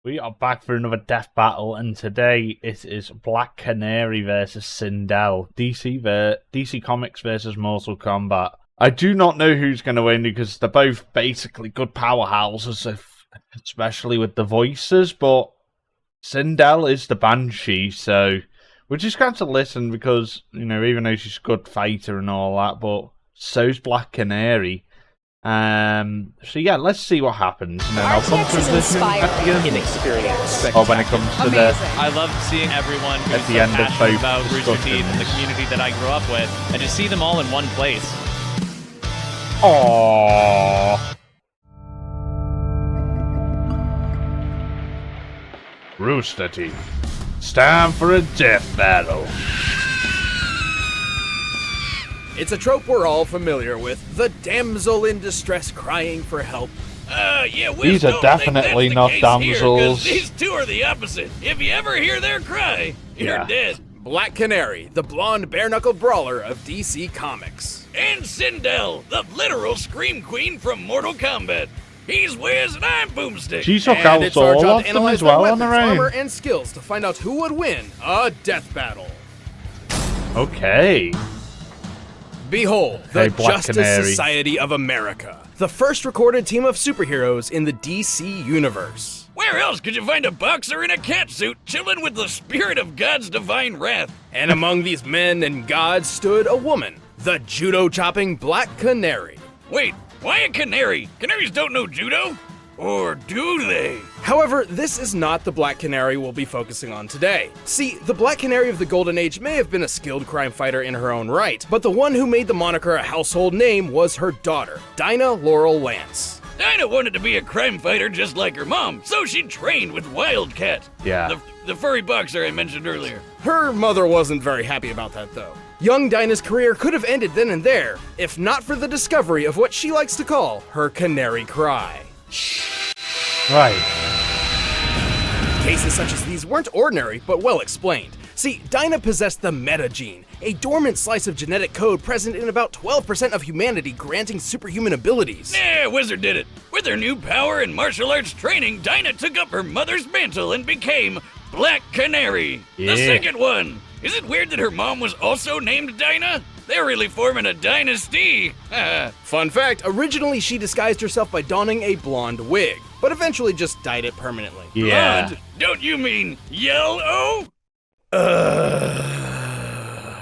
We are back for another death battle, and today it is Black Canary versus Sindel. DC Comics versus Mortal Kombat. I do not know who's going to win because they're both basically good powerhouses, especially with the voices, but Sindel is the Banshee, so we're just going to listen because, you know, even though she's a good fighter and all that, but so's Black Canary. So yeah, let's see what happens. And then I'll come to this inexperience. Or when it comes to the I love seeing everyone who's at the end of passionate both about Rooster Teeth discussions. and the community that I grew up with, and to see them all in one place. Aww. Rooster Teeth. It's time for a death battle. It's a trope we're all familiar with, the damsel in distress crying for help. Yeah, These are definitely not damsels. These two are the opposite. If you ever hear their cry, you're dead. Black Canary, the blonde bare-knuckled brawler of DC Comics. And Sindel, the literal scream queen from Mortal Kombat. He's Wiz and I'm Boomstick. She took And out it's our all job of to them analyze as well their on weapons, their own. armor, and skills to find out who would win a death battle. Okay. Behold, the Hey, Black Justice Canary. Society of America, the first recorded team of superheroes in the DC universe. Where else could you find a boxer in a catsuit chilling with the spirit of God's divine wrath? And among these men and gods stood a woman, the judo-chopping Black Canary. Wait, why a canary? Canaries don't know judo? Or do they? However, this is not the Black Canary we'll be focusing on today. See, the Black Canary of the Golden Age may have been a skilled crime fighter in her own right, but the one who made the moniker a household name was her daughter, Dinah Laurel Lance. Dinah wanted to be a crime fighter just like her mom, so she trained with Wildcat. Yeah. The furry boxer I mentioned earlier. Her mother wasn't very happy about that, though. Young Dinah's career could have ended then and there, if not for the discovery of what she likes to call her canary cry. Right. Cases such as these weren't ordinary, but well explained. See, Dinah possessed the meta gene, a dormant slice of genetic code present in about 12% of humanity, granting superhuman abilities. Yeah, Wizard did it. With her new power and martial arts training, Dinah took up her mother's mantle and became Black Canary. Yeah. The second one. Is it weird that her mom was also named Dinah? They're really forming a dynasty. Fun fact, originally she disguised herself by donning a blonde wig, but eventually just dyed it permanently. Yeah. Blonde? Don't you mean yellow?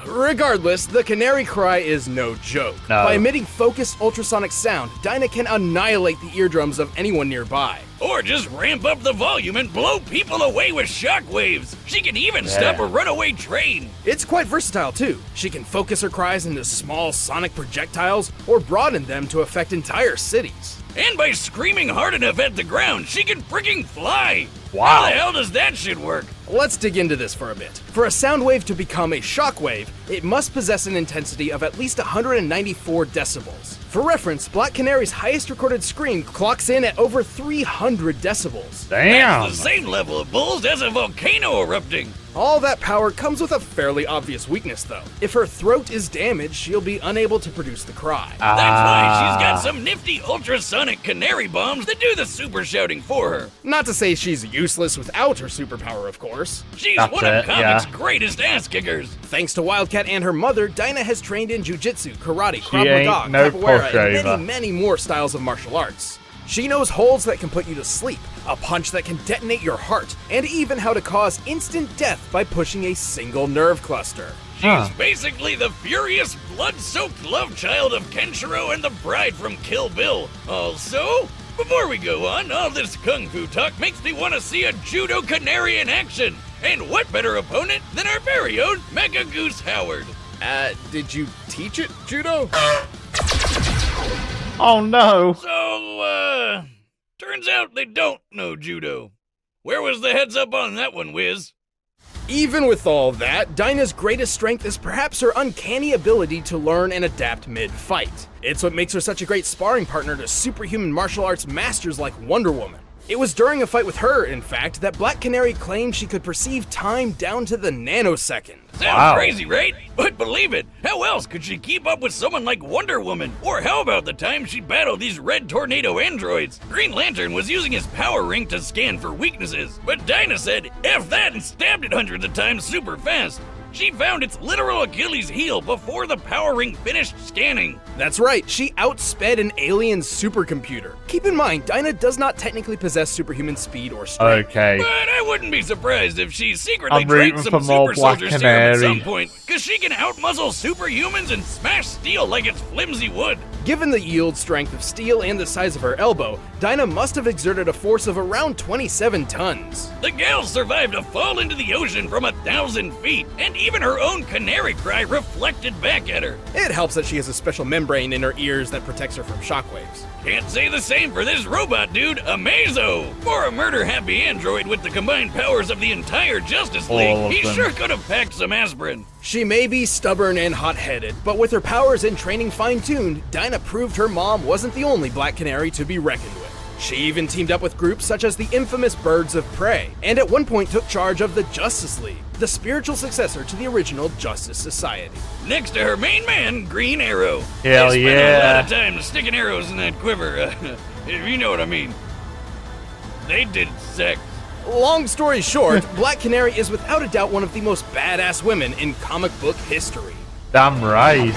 Regardless, the canary cry is no joke. No. By emitting focused ultrasonic sound, Dinah can annihilate the eardrums of anyone nearby. Or just ramp up the volume and blow people away with shockwaves. She can even stop a runaway train. It's quite versatile too. She can focus her cries into small sonic projectiles or broaden them to affect entire cities. And by screaming hard enough at the ground, she can freaking fly. Wow. How the hell does that shit work? Let's dig into this for a bit. For a sound wave to become a shockwave, it must possess an intensity of at least 194 decibels. For reference, Black Canary's highest recorded scream clocks in at over 300 decibels. Damn. That's the same level of bulls as a volcano erupting. All that power comes with a fairly obvious weakness though. If her throat is damaged, she'll be unable to produce the cry. That's why she's got some nifty ultrasonic canary bombs that do the super shouting for her. Not to say she's useless without her superpower, of course. She's That's one of it, comics' yeah. greatest ass kickers. Thanks to Wildcat and her mother, Dinah has trained in jujitsu, karate, She Krav ain't Maga, no capoeira, and pushover. many more styles of martial arts. She knows holds that can put you to sleep, a punch that can detonate your heart, and even how to cause instant death by pushing a single nerve cluster. She's basically the furious, blood-soaked love child of Kenshiro and the bride from Kill Bill. Also, before we go on, all this kung fu talk makes me want to see a judo canary in action. And what better opponent than our very own Mecha Goose Howard? Did you teach it, judo? Oh no. So, turns out they don't know judo. Where was the heads up on that one, Wiz? Even with all that, Dinah's greatest strength is perhaps her uncanny ability to learn and adapt mid-fight. It's what makes her such a great sparring partner to superhuman martial arts masters like Wonder Woman. It was during a fight with her, in fact, that Black Canary claimed she could perceive time down to the nanosecond. Sounds crazy, right? But believe it, how else could she keep up with someone like Wonder Woman? Or how about the time she battled these red tornado androids? Green Lantern was using his power ring to scan for weaknesses, but Dinah said F that and stabbed it hundreds of times super fast. She found its literal Achilles heel before the power ring finished scanning. That's right, she outsped an alien supercomputer. Keep in mind, Dinah does not technically possess superhuman speed or strength. Okay. But I wouldn't be surprised if she secretly I'm drank rooting some for more super Black soldier serum at some Canary. point, cause she can outmuzzle superhumans and smash steel like it's flimsy wood. Given the yield strength of steel and the size of her elbow, Dinah must have exerted a force of around 27 tons. The gal survived a fall into the ocean from 1,000 feet, and even her own canary cry reflected back at her. It helps that she has a special membrane in her ears that protects her from shockwaves. Can't say the same for this robot dude, Amazo. For a murder-happy android with the combined powers of the entire Justice All League, of he them. sure could have packed some aspirin. She may be stubborn and hot-headed, but with her powers and training fine-tuned, Dinah proved her mom wasn't the only Black Canary to be reckoned with. She even teamed up with groups such as the infamous Birds of Prey, and at one point took charge of the Justice League, the spiritual successor to the original Justice Society. Next to her main man, Green Arrow. Hell they spent a lot yeah. of time sticking arrows in that quiver, if you know what I mean. They did sex. Long story short, Black Canary is without a doubt one of the most badass women in comic book history. Damn right.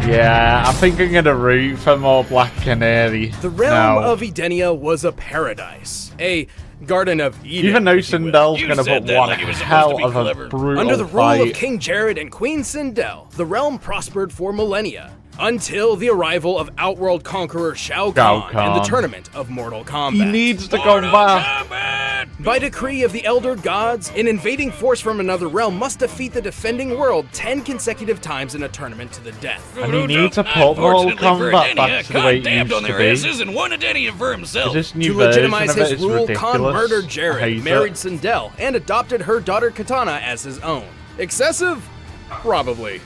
Yeah, I think I'm gonna root for more Black Canary. The realm now. of Edenia was a paradise, a Garden of Eden. Even though if you will. Sindel's You gonna said put that one like it was supposed hell to be of a clever. brutal Under the rule fight. of King Jared and Queen Sindel, the realm prospered for millennia, until the arrival of Outworld Conqueror Shao Kahn and Kahn. the tournament of Mortal Kombat. He needs to Mortal come back. Kombat! By decree of the Elder Gods, an invading force from another realm must defeat the defending world 10 consecutive times in a tournament to the death. And he needs to put Mortal Unfortunately for Kombat Edenia, back to the way it Khan dabbed used on to their be. asses and won Edenia for himself. This new To version legitimize of it his is rule, ridiculous. Khan murdered I Jared, hate married it. Sindel, and adopted her daughter Katana as his own. Excessive? Probably.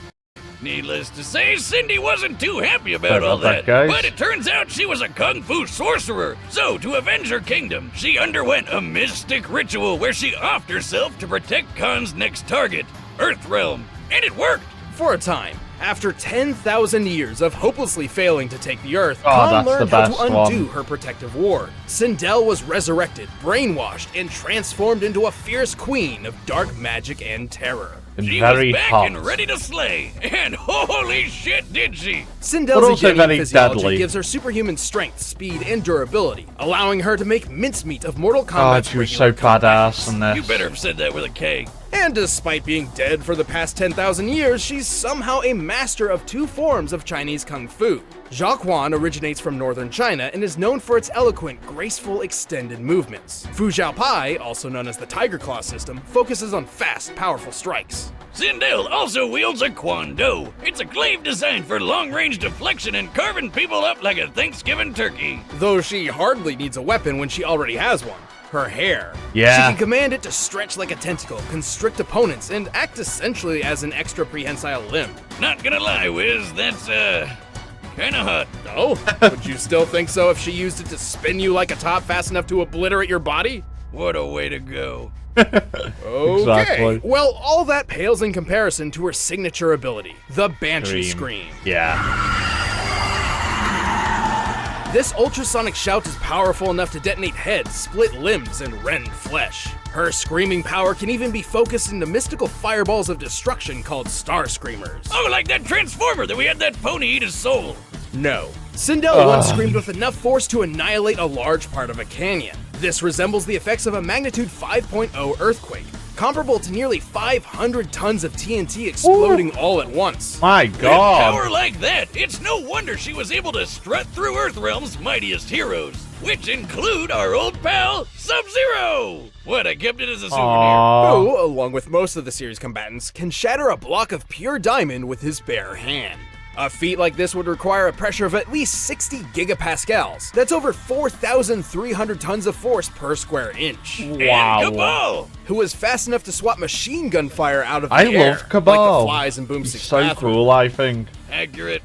Needless to say, Cindy wasn't too happy about Sorry all about that, that. guys. But it turns out she was a kung fu sorcerer. So, to avenge her kingdom, she underwent a mystic ritual where she offed herself to protect Khan's next target, Earthrealm. And it worked! For a time, after 10,000 years of hopelessly failing to take the Earth, Oh, Khan that's the learned how to best undo one. her protective ward. Sindel was resurrected, brainwashed, and transformed into a fierce queen of dark magic and terror. And She very was back hot. and ready to slay. And holy shit, did she! But Sindel's also Edenian very physiology deadly. gives her superhuman strength, speed, and durability, allowing her to make mincemeat of Mortal God, Kombat's she was regular so badass in this. You better have said that with a K. And despite being dead for the past 10,000 years, she's somehow a master of two forms of Chinese Kung Fu. Jiaquan originates from northern China and is known for its eloquent, graceful, extended movements. Fu Pai, also known as the Tiger Claw system, focuses on fast, powerful strikes. Sindel also wields a Quan Do. It's a glaive designed for long-range deflection and carving people up like a Thanksgiving turkey. Though she hardly needs a weapon when she already has one. Her hair. Yeah. She can command it to stretch like a tentacle, constrict opponents, and act essentially as an extra prehensile limb. Not gonna lie, Wiz, that's, kinda hot. Oh, would you still think so if she used it to spin you like a top fast enough to obliterate your body? What a way to go. Okay. Exactly. Well, all that pales in comparison to her signature ability, the Banshee Scream. Yeah. This ultrasonic shout is powerful enough to detonate heads, split limbs, and rend flesh. Her screaming power can even be focused into mystical fireballs of destruction called Star Screamers. Oh, like that Transformer that we had that pony eat his soul. No. Sindel once screamed with enough force to annihilate a large part of a canyon. This resembles the effects of a magnitude 5.0 earthquake, comparable to nearly 500 tons of TNT exploding all at once. My With God. power like that, it's no wonder she was able to strut through Earthrealm's mightiest heroes, which include our old pal, Sub-Zero! What, I kept it as a souvenir. Aww. Who, along with most of the series combatants, can shatter a block of pure diamond with his bare hand. A feat like this would require a pressure of at least 60 gigapascals. That's over 4,300 tons of force per square inch. Wow. And Cabal! Who was fast enough to swap machine gun fire out of the I air, love Cabal. like the flies in He's Boomstick's so bathroom. cool, I think. Accurate.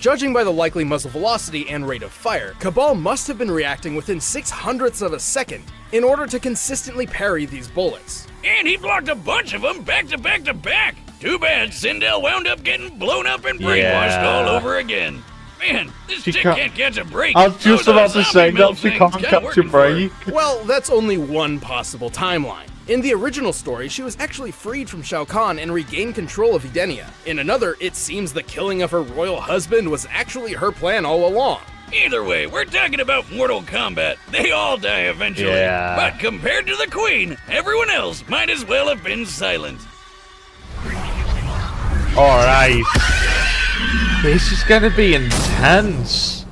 Judging by the likely muzzle velocity and rate of fire, Cabal must have been reacting within 600ths of a second in order to consistently parry these bullets. And he blocked a bunch of them back to back to back. Too bad Sindel wound up getting blown up and brainwashed all over again. Man, this chick can't catch a break. I was just about to say that she can't catch a break. Well, that's only one possible timeline. In the original story, she was actually freed from Shao Kahn and regained control of Edenia. In another, it seems the killing of her royal husband was actually her plan all along. Either way, we're talking about Mortal Kombat. They all die eventually. Yeah. But compared to the Queen, everyone else might as well have been silent. Alright. This is gonna be intense.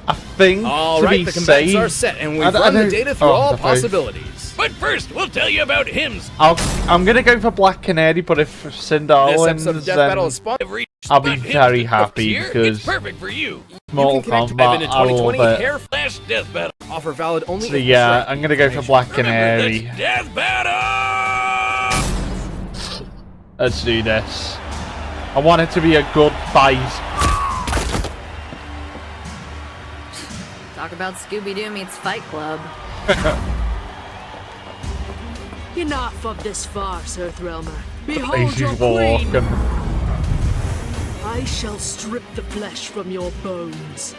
I think Alright, the combatants are set, and we've run the data through all possibilities. But first, we'll tell you about hymns. I'm gonna go for Black Canary, but if Sindel This wins, episode of Death then Battle is sponsored. I'll be very happy It's because perfect for you. Mortal Kombat, I love it. Hair Flash Death Battle. offer valid only. So yeah, I'm gonna go for Black Remember, Canary. that's Death Battle! Let's do this. I want it to be a good fight. Talk about Scooby-Doo meets Fight Club. Enough of this farce, Earthrealmer. Behold She's your queen! walking. I shall strip the flesh from your bones.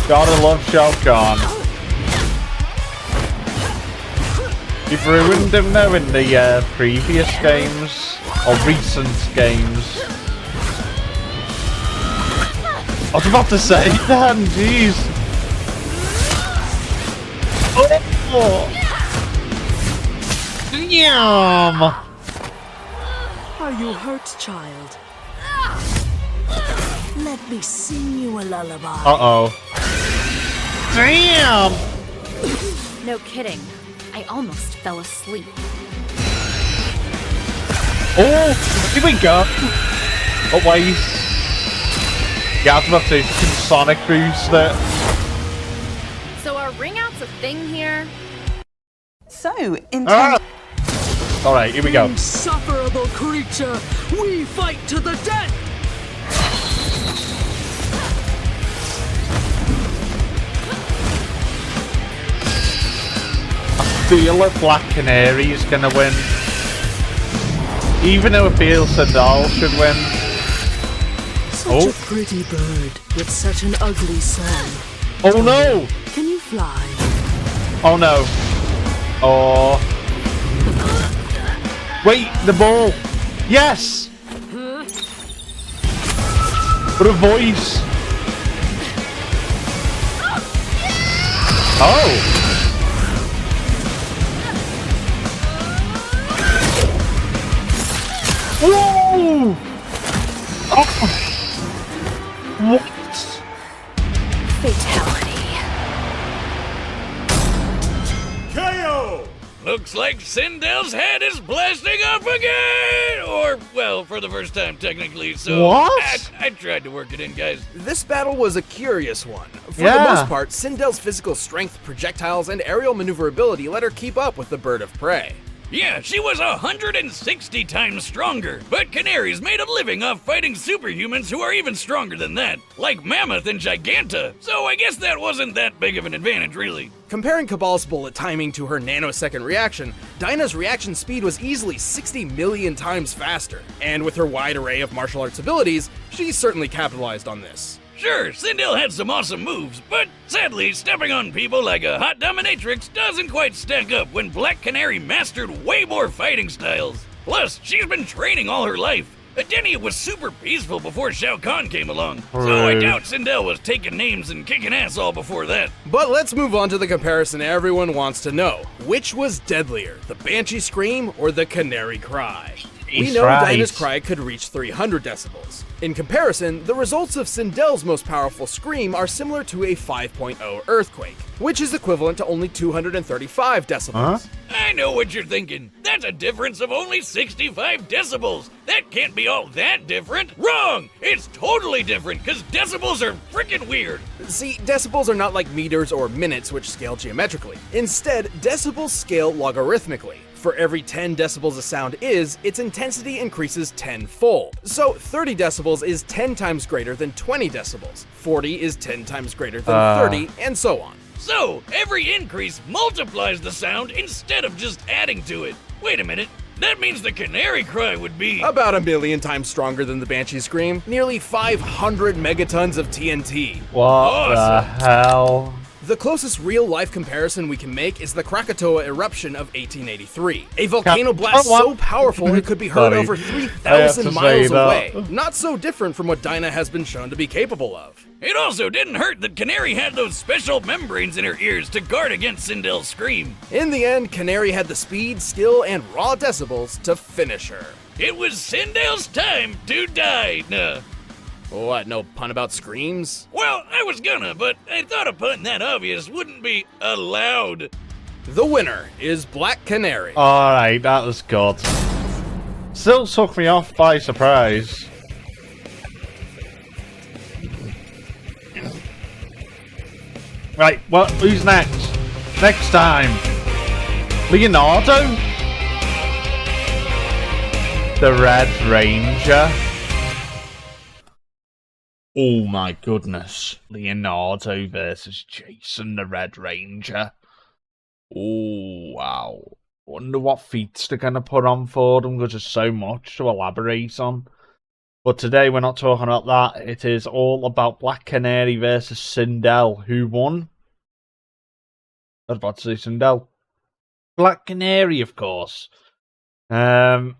Gotta love Shao Kahn. You've ruined him though in the previous games, or recent games. I was about to say that, jeez. Oh! Yum! Are you hurt, child? Let me sing you a lullaby. Uh-oh. Damn! No kidding. I almost fell asleep. Oh! Here we go! Oh, wait. Yeah, I was about to say, Sonic boost it. So are ring outs a thing here? So, in Ah! Alright, here we go. Insufferable creature! We fight to the death! I feel that Black Canary is gonna win. Even though it feels Sindel should win. Such a pretty bird with such an ugly song. Oh no! Can you fly? Oh no. Oh. Wait, the ball! Yes! What a voice! Oh! Whoa! Oh. What? Fatality. KO! Looks like Sindel's head is blasting off again! Or, well, for the first time technically, so... What? I tried to work it in, guys. This battle was a curious one. For Yeah. the most part, Sindel's physical strength, projectiles, and aerial maneuverability let her keep up with the bird of prey. Yeah, she was 160 times stronger, but Canary's made a living off fighting superhumans who are even stronger than that, like Mammoth and Giganta, so I guess that wasn't that big of an advantage, really. Comparing Cabal's bullet timing to her nanosecond reaction, Dinah's reaction speed was easily 60 million times faster, and with her wide array of martial arts abilities, she certainly capitalized on this. Sure, Sindel had some awesome moves, but sadly, stepping on people like a hot dominatrix doesn't quite stack up when Black Canary mastered way more fighting styles. Plus, she's been training all her life. Edenia was super peaceful before Shao Kahn came along, so I doubt Sindel was taking names and kicking ass all before that. But let's move on to the comparison everyone wants to know. Which was deadlier, the Banshee Scream or the Canary Cry? We know Dinah's cry could reach 300 decibels. In comparison, the results of Sindel's most powerful scream are similar to a 5.0 earthquake, which is equivalent to only 235 decibels. I know what you're thinking. That's a difference of only 65 decibels. That can't be all that different. Wrong! It's totally different, because decibels are freaking weird. See, decibels are not like meters or minutes, which scale geometrically. Instead, decibels scale logarithmically. For every 10 decibels a sound is, its intensity increases tenfold. So 30 decibels is 10 times greater than 20 decibels. 40 is 10 times greater than 30, and so on. So, every increase multiplies the sound instead of just adding to it. Wait a minute. That means the canary cry would be About 1,000,000 times stronger than the Banshee scream, nearly 500 megatons of TNT. What the hell? The closest real-life comparison we can make is the Krakatoa eruption of 1883. A volcano blast so powerful it could be heard Sorry. over I have 3,000 to say miles that. away. Not so different from what Dinah has been shown to be capable of. It also didn't hurt that Canary had those special membranes in her ears to guard against Sindel's scream. In the end, Canary had the speed, skill, and raw decibels to finish her. It was Sindel's time to die. What, no pun about screams? Well, I was gonna, but I thought a pun that obvious wouldn't be allowed. The winner is Black Canary. Alright, that was good. Still took me off by surprise. Right, what? Who's next? Next time. Leonardo? The Red Ranger? Oh my goodness. Leonardo versus Jason the Red Ranger. Oh, wow. Wonder what feats they're going to put on for them, because there's so much to elaborate on. But today we're not talking about that. It is all about Black Canary versus Sindel. Who won? I was about to say Sindel. Black Canary, of course. I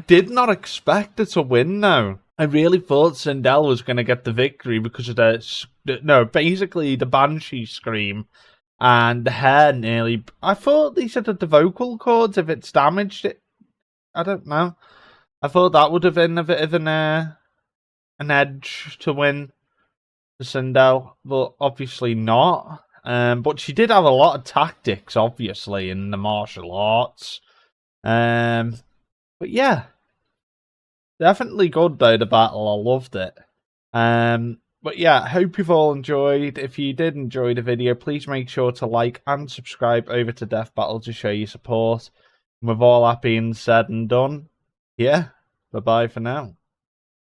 did not expect her to win, though. I really thought Sindel was going to get the victory because of basically the Banshee scream and the hair nearly. I thought they said that the vocal cords, if it's damaged, I don't know. I thought that would have been a bit of an edge to win for Sindel, but obviously not. But she did have a lot of tactics, obviously, in the martial arts. But yeah. Definitely good though, the battle. I loved it. But yeah, hope you've all enjoyed. If you did enjoy the video, please make sure to like and subscribe over to Death Battle to show your support. And with all that being said and done, yeah, bye-bye for now.